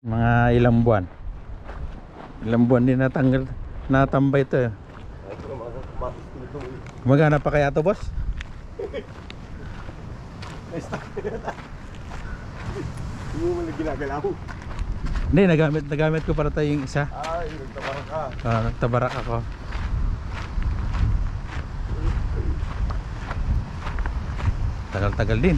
Mga ilang buwan. Ilang buwan din natanggal, natambay ito. Magana pa kaya ito, boss? Hindi mo man ginagalaw. Hindi, nagamit ko para tayong isa. Ay, nagtabarak ka. Nagtabarak ako. Tagal-tagal din.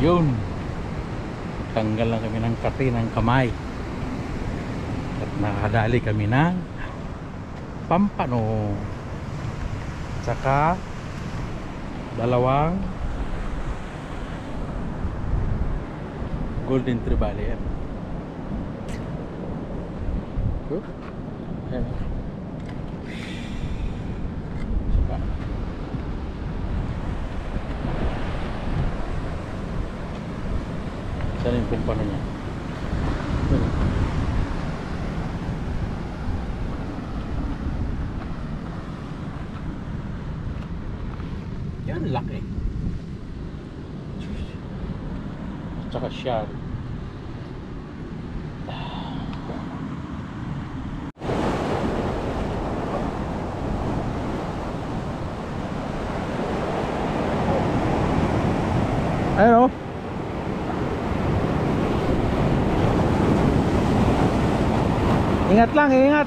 Yun. Tanggal lang kami ng kati ng kamay. At nakadali kami ng pampano. Tsaka dalawang golden trevally. Ayan. Saka saan yung pampano niya? Yan, laki. Tsaka shell. Ayun, oh. Ingat lang, ingat.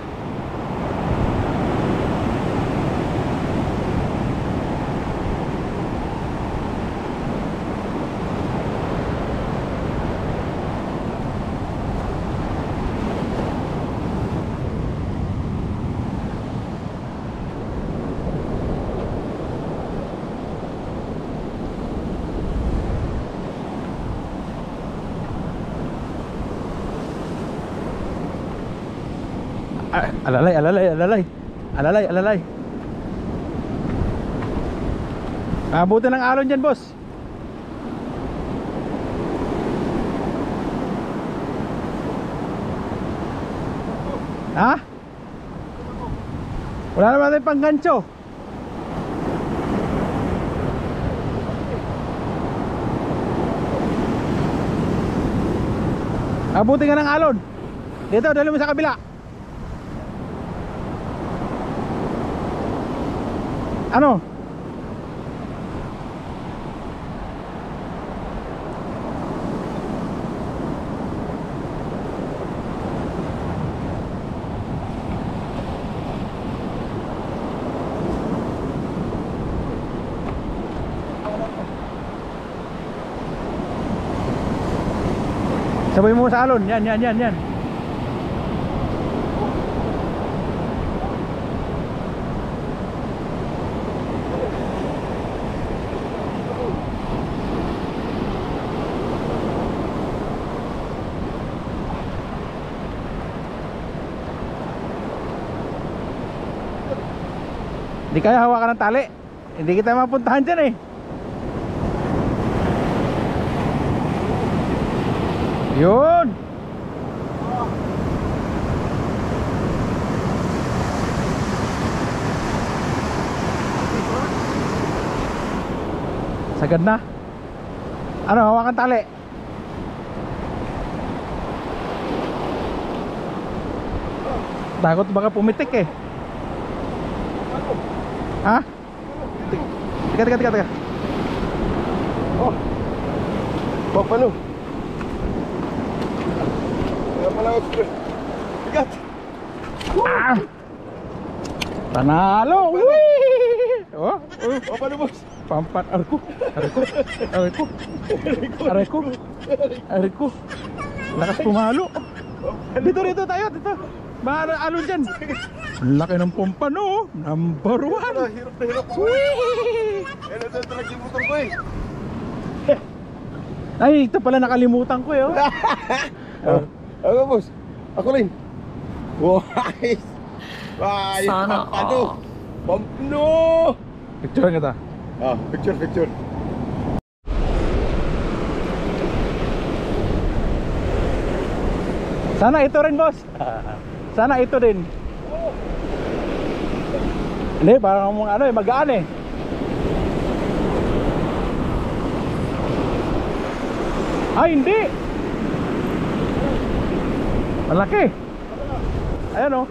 Alalay. Abutin ng alon dyan, boss. Ha? Wala naman tayong panggancho. Abutin ka ng alon. Dito, dali mo sa kabila. Ano? Sabay mo sa alon. Yan. Hindi kaya hawakan ng tali. Hindi kita mapuntahan dyan eh. Yun. Sagad na. Ano, hawakan tali. Takot baka pumitik eh. Ha? Teka. Oh. Paano? Kaya pala ako. Bigat. Ah! Panalo! Whee! Oh, Paano, boss? pampat arko. Lakas pumalo. Dito tayo, dito. Alon dyan. Ang laki ng pompa, no? Number 1. Hirap na hirap ako. Ito talaga yung motor ko eh. Ay, ito pala nakalimutan ko eh. Ako, boss. Ako rin. Wais. Sana all. Pampano. Picture kita. Picture. Sana ito rin, boss. Sana ito din. Hindi, parang mga ano eh, magaan eh. Ay, hindi. Malaki. Ayan oh.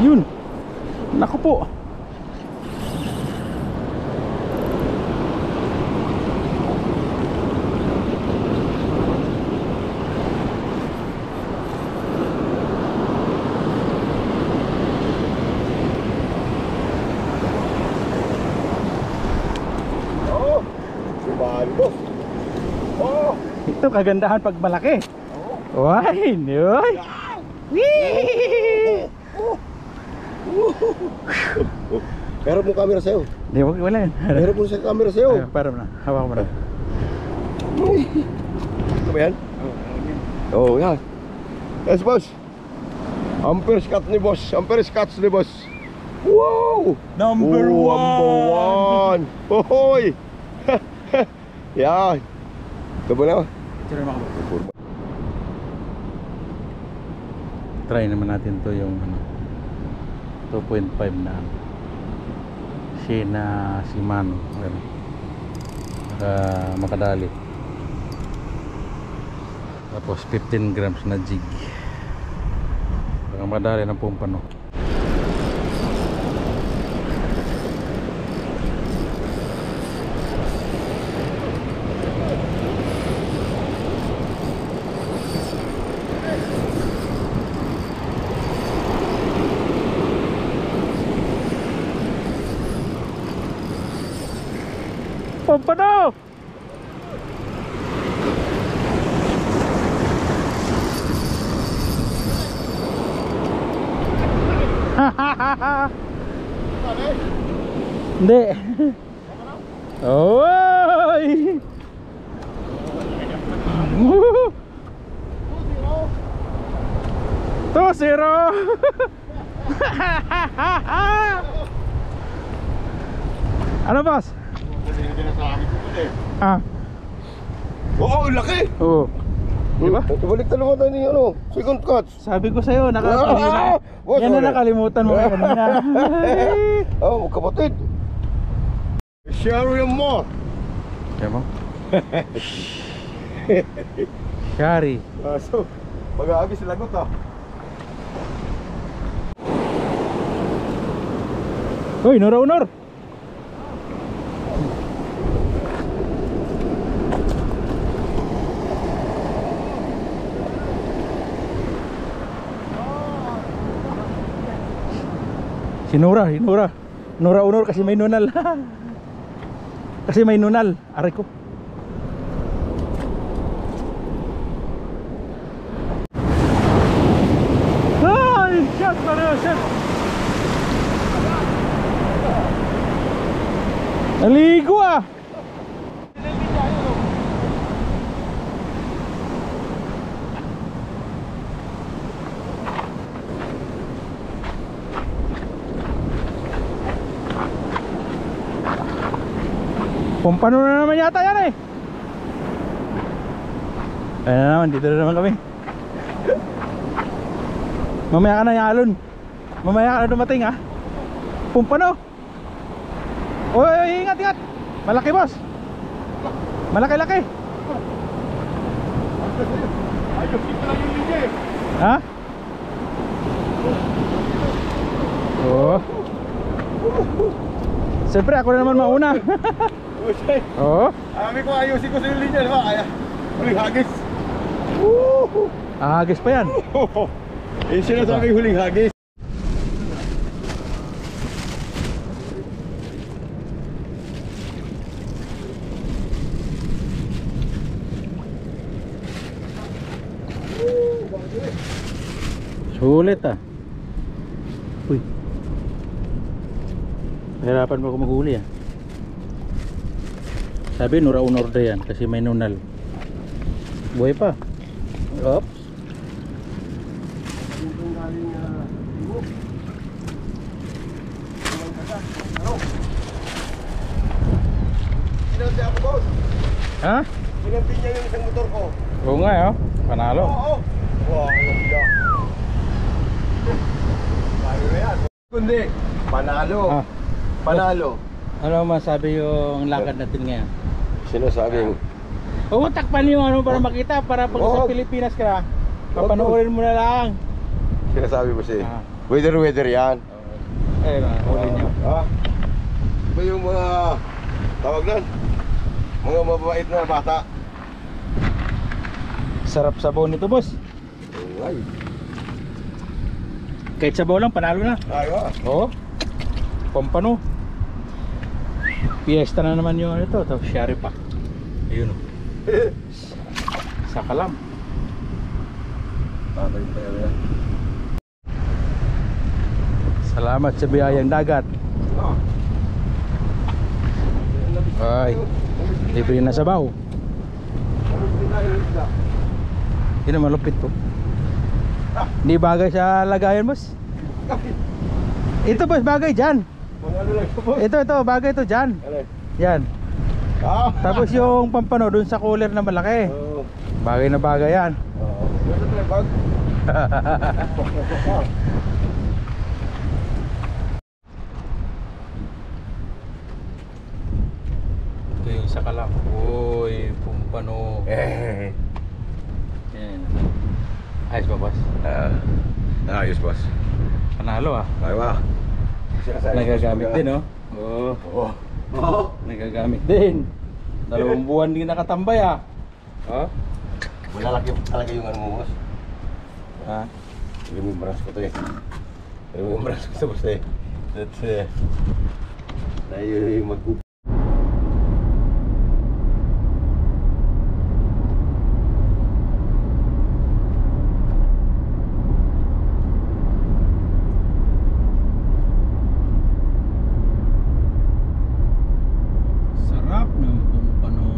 Yun. Naku po. Ito kagandahan pag malaki. Why? Noy. Meron mo camera sa'yo. Hindi, wala yan. Meron mo sa camera sa'yo. Ay, para mo na. Hawak mo na. Ito ba yan? Oo, yan. Yes, boss. Ampere Scott ni boss. Ampere Scott ni boss. Wow! Number one! Hoy! Yan. Ito ba na? Try naman natin to yung ano, 2.5 na Shina Shimano. Makadali. Tapos 15 grams na jig. Baka makadali ng pumpano. Pompano! Hindi. Oy! To zero. Ano boss? Ah. Oo, laki! Oo. Di ba? Ibalik talaga tayo ni ano, second catch. Sabi ko sa'yo, nakakalimutan. Yan na nakalimutan mo kanina. Oh, kapatid. Share mo. Kaya mo? Shari. So, pag-aagis lagot ah. Uy, Nora. Si Nora. Nora kasi may nunal. Kasi may nunal. Aray ko. Ay, shot pala, shot. Naligo ah. Pumpano na naman yata yan eh. Ayan na naman, dito na naman kami. Mamaya ka na yung alon. Mamaya ka na dumating ha. Pumpano. Uy, ingat. Malaki boss. Malaki. Ha? Oh. Siyempre ako na naman mauna. Oo. Ami ko ayusin ko sa yung linya, diba? Kaya, huling hagis. Hagis pa yan. Eh, sinasabi huling hagis. Sulit ah. Uy. Hirapan mo ako maghuli ah. Sabi nura-unor yan kasi may nunal. Buhay pa. Oops. Yung galing Iwo. Pinanti ako, boss. Ha? Pinanti niya yung isang motor ko. Oo nga oh. Panalo. Oo. Wow, ang ganda. Paano na yan? Kundi, panalo. Ah. Panalo. Ano masabi yung lakad natin ngayon? Sinasabing, Takpan yung ano para makita, para pag sa Oo. Pilipinas ka, papanoorin mo na lang. sinasabi mo si Ah. weather yan. Eh, huli niyo. Ah. Iba yung mga tawag lang, mga mababait na bata. Sarap sabaw nito, boss. Ay, Kahit sabaw lang, panalo na. aywa. Oo. Pampano. Fiesta na naman yung ano ito. Tapos sherry pa. Ayun o. Sa kalam. Patay pa yan. Salamat sa biyayang dagat. Ah. Ay, libre na sabaw. Yun ang malupit to. Hindi bagay sa lagayan, boss. Ito, boss, bagay dyan. Mga ano lang ito, boss. Ito, bagay to dyan. Ano? Yan. Ah. Tapos yung pampano dun sa cooler na malaki. Oo. Bagay na bagay yan. Oo. Ito tayo, bag. Ito yung sa kalam. Uy, pampano. Eh. Yan. Ayos ba, boss? Ayos, boss. Panalo ah. Aywa. Nagagamit din, oh. Oo. Oo. Oo. Nagagamit din. 2 buwan din nakatambay ah. Oh? Malalaki talaga yung ano mo, boss. Ha? Remembrance ko to eh. Remembrance ko to, boss eh. That's tayo yung mag-up. Sarap ng pampano.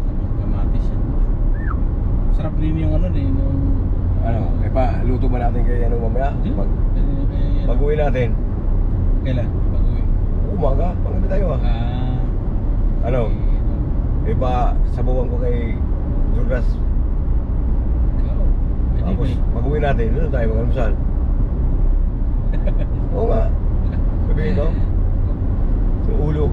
Tamang kamatis yan. Sarap din yung ano din. Yung... Ano, eh pa, luto ba natin kay ano mamaya? Pag-uwi natin. Kailan? Pag-uwi. Umaga, panggabi tayo ah. Ano? Eh pa, sabawan ko kay Jordas. Tapos, pag-uwi natin, doon tayo mag-almusal. Oo nga. Sabihin ko, sa ulo.